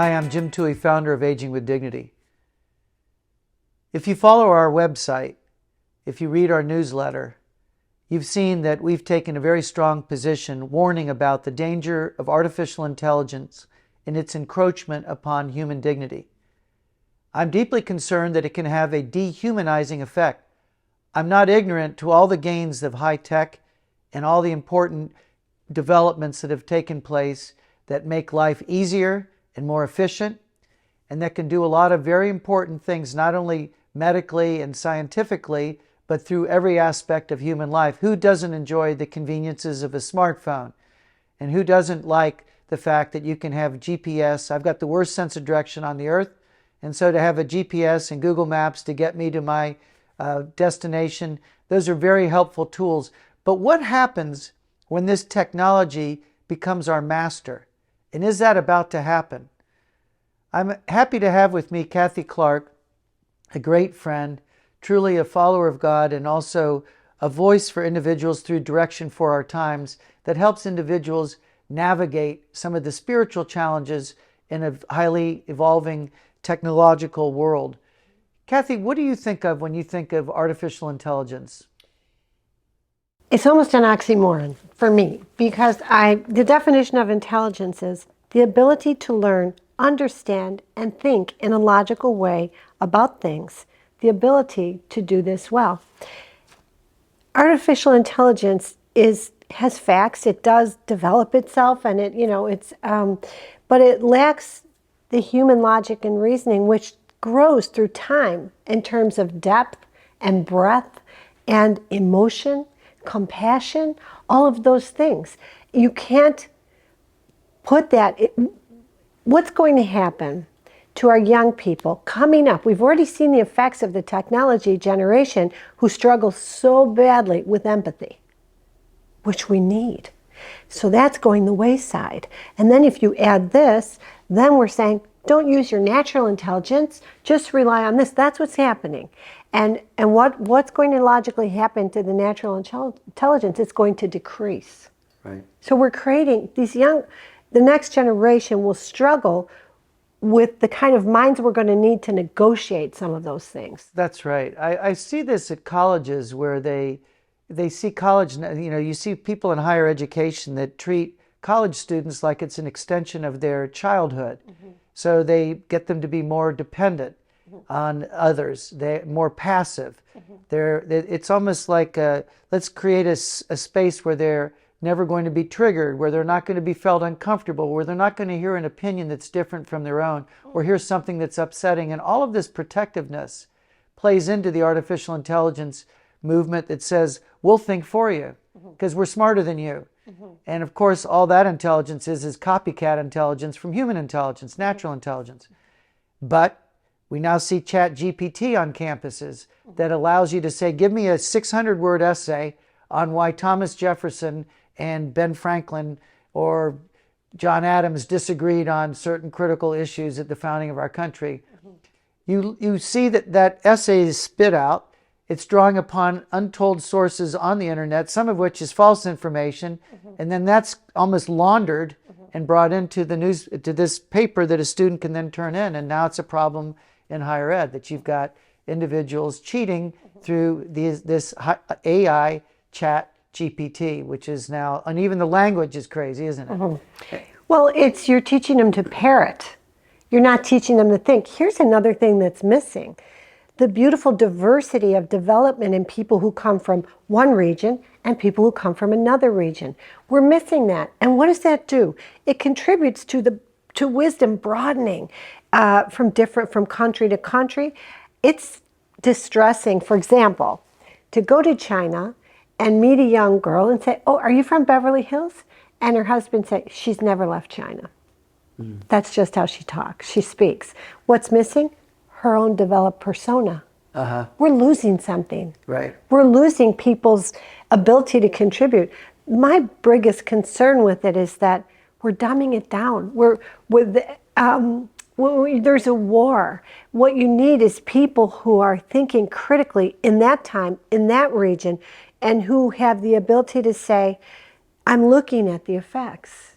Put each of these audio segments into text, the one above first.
Hi, I'm Jim Toohey, founder of Aging with Dignity. If you follow our website, if you read our newsletter, you've seen that we've taken a very strong position warning about the danger of artificial intelligence and its encroachment upon human dignity. I'm deeply concerned that it can have a dehumanizing effect. I'm not ignorant to all the gains of high tech and all the important developments that have taken place that make life easier and more efficient, and that can do a lot of very important things, not only medically and scientifically, but through every aspect of human life. Who doesn't enjoy the conveniences of a smartphone? And who doesn't like the fact that you can have GPS? I've got the worst sense of direction on the earth, and so to have a GPS and Google Maps to get me to my destination, those are very helpful tools. But what happens when this technology becomes our master? And is that about to happen? I'm happy to have with me Kathy Clark, a great friend, truly a follower of God, and also a voice for individuals through Direction for Our Times that helps individuals navigate some of the spiritual challenges in a highly evolving technological world. Kathy, what do you think of when you think of artificial intelligence? It's almost an oxymoron for me, because the definition of intelligence is the ability to learn, understand, and think in a logical way about things. The ability to do this well. Artificial intelligence has facts. It does develop itself, and but it lacks the human logic and reasoning, which grows through time in terms of depth and breadth and emotion, compassion, all of those things. You can't put that. What's going to happen to our young people coming up? We've already seen the effects of the technology generation who struggle so badly with empathy, which we need. So that's going the wayside. And then if you add this, then we're saying, don't use your natural intelligence, just rely on this. That's what's happening. And what's going to logically happen to the natural intelligence? It's going to decrease. Right. So we're creating the next generation will struggle with the kind of minds we're going to need to negotiate some of those things. That's right. I see this at colleges where they see college, you see people in higher education that treat college students like it's an extension of their childhood. Mm-hmm. So they get them to be more dependent on others. They're more passive. Mm-hmm. It's almost like let's create a space where they're never going to be triggered, where they're not going to be felt uncomfortable, where they're not going to hear an opinion that's different from their own, or hear something that's upsetting. And all of this protectiveness plays into the artificial intelligence movement that says, we'll think for you, because we're smarter than you. Mm-hmm. And of course, all that intelligence is copycat intelligence from human intelligence, natural intelligence. But we now see ChatGPT on campuses that allows you to say, give me a 600-word essay on why Thomas Jefferson and Ben Franklin or John Adams disagreed on certain critical issues at the founding of our country. Mm-hmm. You see that essay is spit out. It's drawing upon untold sources on the internet, some of which is false information, and then that's almost laundered and brought into to this paper that a student can then turn in. And now it's a problem in higher ed that you've got individuals cheating through this AI chat GPT, which is now, and even the language is crazy, isn't it? Mm-hmm. Well, you're teaching them to parrot. You're not teaching them to think. Here's another thing that's missing. The beautiful diversity of development in people who come from one region and people who come from another region. We're missing that. And what does that do? It contributes to wisdom broadening from country to country. It's distressing, for example, to go to China and meet a young girl and say, oh, are you from Beverly Hills? And her husband say, she's never left China. Mm. That's just how she talks, she speaks. What's missing? Her own developed persona. Uh-huh. We're losing something. Right. We're losing people's ability to contribute. My biggest concern with it is that we're dumbing it down. There's a war. What you need is people who are thinking critically in that time, in that region, and who have the ability to say, I'm looking at the effects.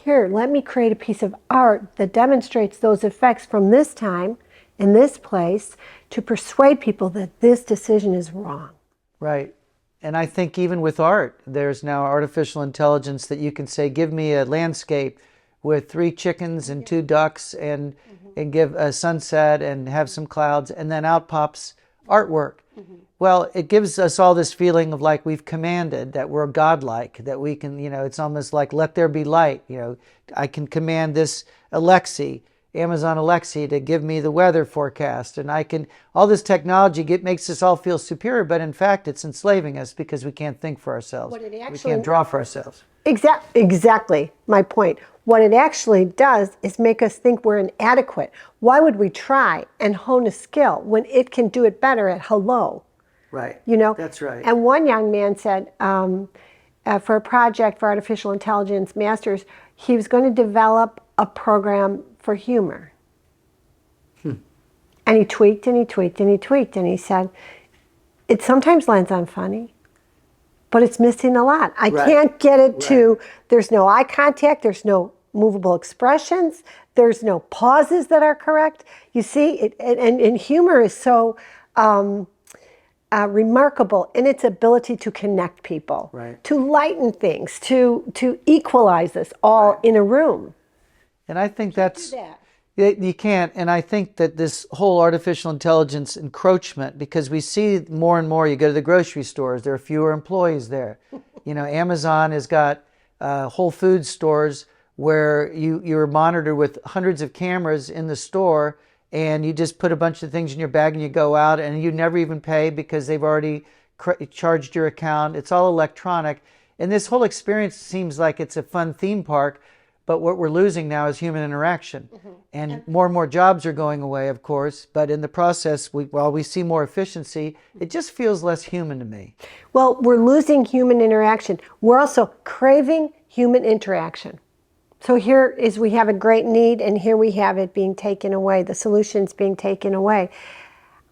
here, let me create a piece of art that demonstrates those effects from this time in this place to persuade people that this decision is wrong. Right. And I think even with art, there's now artificial intelligence that you can say, give me a landscape with 3 chickens and 2 ducks and give a sunset and have some clouds, and then out pops artwork. Well, it gives us all this feeling of like we've commanded, that we're godlike, that we can, it's almost like let there be light. I can command this Amazon Alexa to give me the weather forecast, and all this technology makes us all feel superior, but in fact it's enslaving us because we can't think for ourselves. We can't draw for ourselves. Exactly my point. What it actually does is make us think we're inadequate. Why would we try and hone a skill when it can do it better at hello? Right. That's right. And one young man said, for a project for artificial intelligence masters, he was going to develop a program for humor. And he tweaked and he tweaked and he tweaked, and he said, it sometimes lands on funny, but it's missing a lot. I can't get it to, there's no eye contact, there's no movable expressions, there's no pauses that are correct. You see, and humor is so remarkable in its ability to connect people, to lighten things, to equalize us all in a room. And I think you can't. And I think that this whole artificial intelligence encroachment, because we see more and more, you go to the grocery stores, there are fewer employees there. Amazon has got Whole Foods stores where you're monitored with hundreds of cameras in the store, and you just put a bunch of things in your bag and you go out and you never even pay because they've already charged your account. It's all electronic. And this whole experience seems like it's a fun theme park, but what we're losing now is human interaction. And more jobs are going away, of course, but in the process, while we see more efficiency, it just feels less human to me. Well, we're losing human interaction. We're also craving human interaction. So here is, we have a great need, and here we have it being taken away, the solutions being taken away.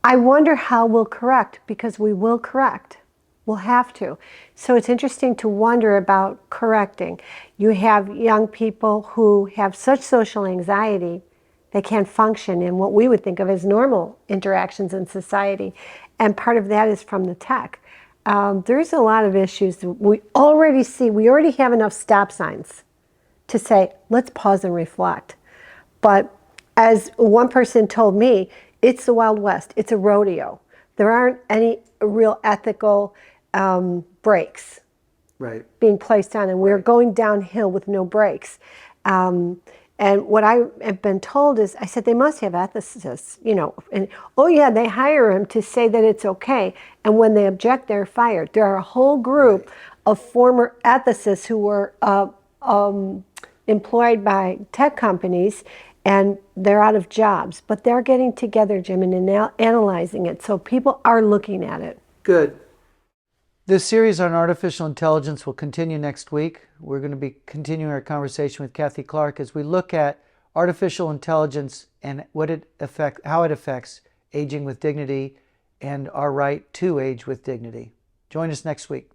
I wonder how we'll correct, because we will correct. We'll have to. So it's interesting to wonder about correcting. You have young people who have such social anxiety, they can't function in what we would think of as normal interactions in society. And part of that is from the tech. There's a lot of issues we already have enough stop signs to say, let's pause and reflect. But as one person told me, it's the Wild West. It's a rodeo. There aren't any real ethical brakes being placed on, and we're going downhill with no brakes. And what I have been told is, I said, they must have ethicists, and oh yeah, they hire them to say that it's okay. And when they object, they're fired. There are a whole group of former ethicists who were employed by tech companies, and they're out of jobs. But they're getting together, Jim, and analyzing it. So people are looking at it. Good. This series on artificial intelligence will continue next week. We're going to be continuing our conversation with Kathy Clark as we look at artificial intelligence and how it affects aging with dignity and our right to age with dignity. Join us next week.